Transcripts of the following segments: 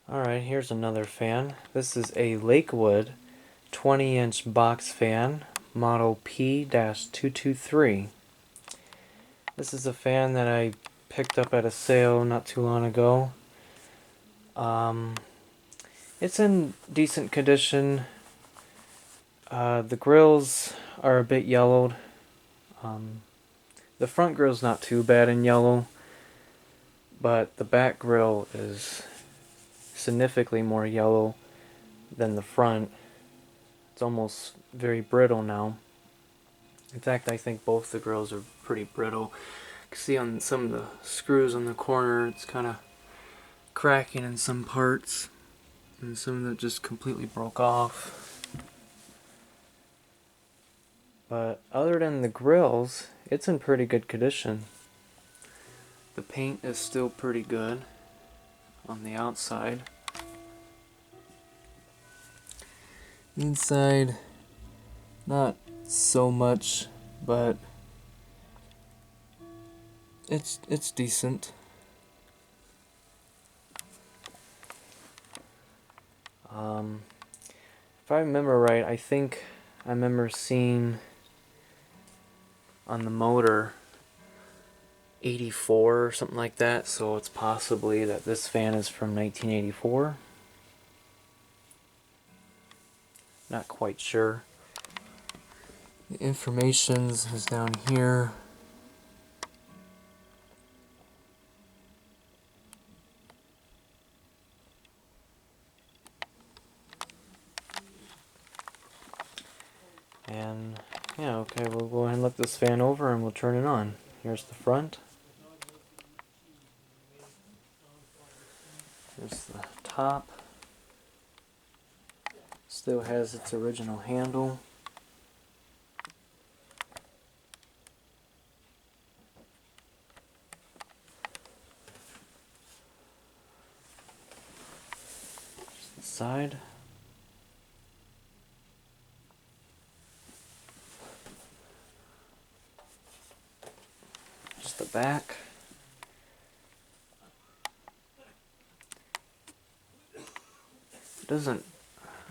Alright, here's another fan. This is a Lakewood 20-inch box fan, model P-223. This is a fan that I picked up at a sale not too long ago. It's in decent condition. The grills are a bit yellowed. The front grill's not too bad in yellow, but the back grill is significantly more yellow than the front. It's almost very brittle now. In fact, I think both the grills are pretty brittle. You can see on some of the screws on the corner, it's kind of cracking in some parts, and some of them just completely broke off. But other than the grills, it's in pretty good condition. The paint is still pretty good on the outside. Inside, not so much, but it's decent. If I remember right, I think I remember seeing on the motor 84 or something like that, so it's possibly that this fan is from 1984. Not quite sure. The information is down here. And yeah, okay, we'll go ahead and look this fan over and we'll turn it on. Here's the front. Here's the top. Still has its original handle. Here's the side. Here's the back. It doesn't,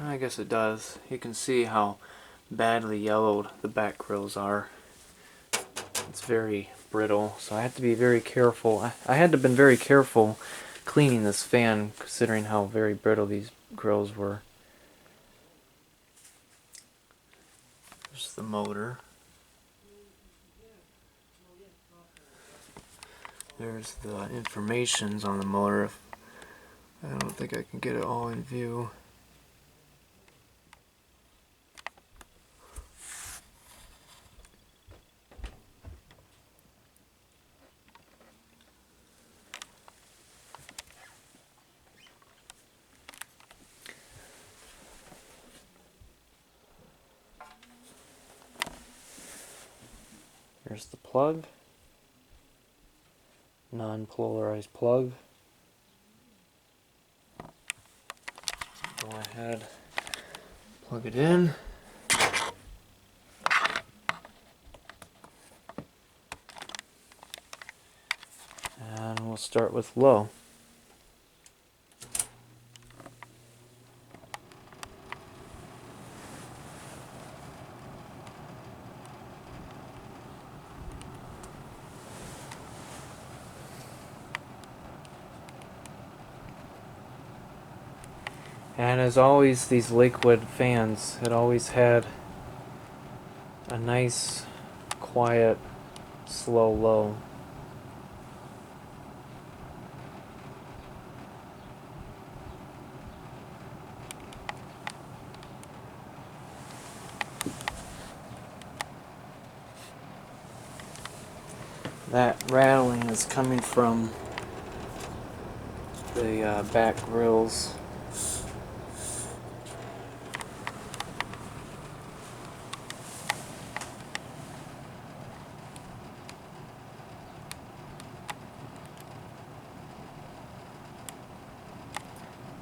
I guess it does. You can see how badly yellowed the back grills are. It's very brittle, so I had to be very careful. I had to have been very careful cleaning this fan, considering how very brittle these grills were. There's the motor. There's the informations on the motor. I don't think I can get it all in view. Here's the plug. Non-polarized plug. Go ahead, plug it in. And we'll start with low. And as always, these Lakewood fans, it always had a nice, quiet, slow low. That rattling is coming from the back grills.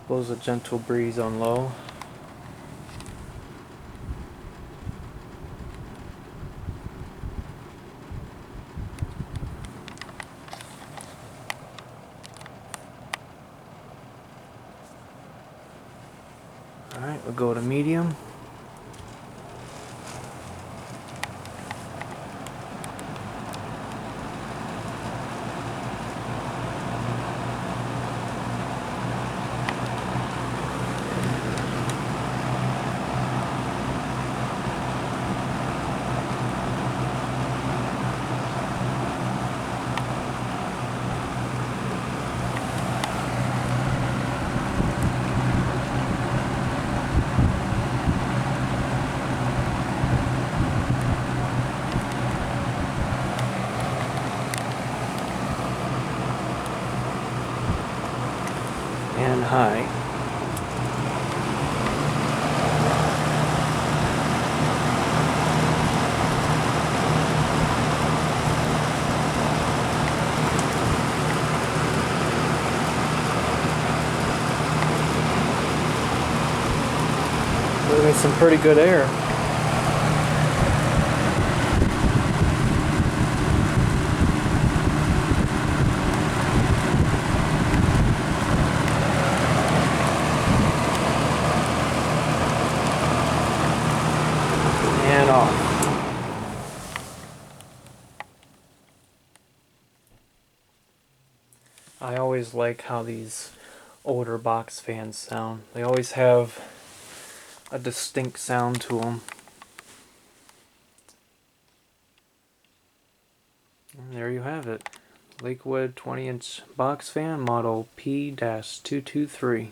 Blows a gentle breeze on low. Alright, we'll go to medium. And high. Moving some pretty good air. And off. I always like how these older box fans sound. They always have a distinct sound to them. And there you have it. Lakewood 20-inch box fan model P-223.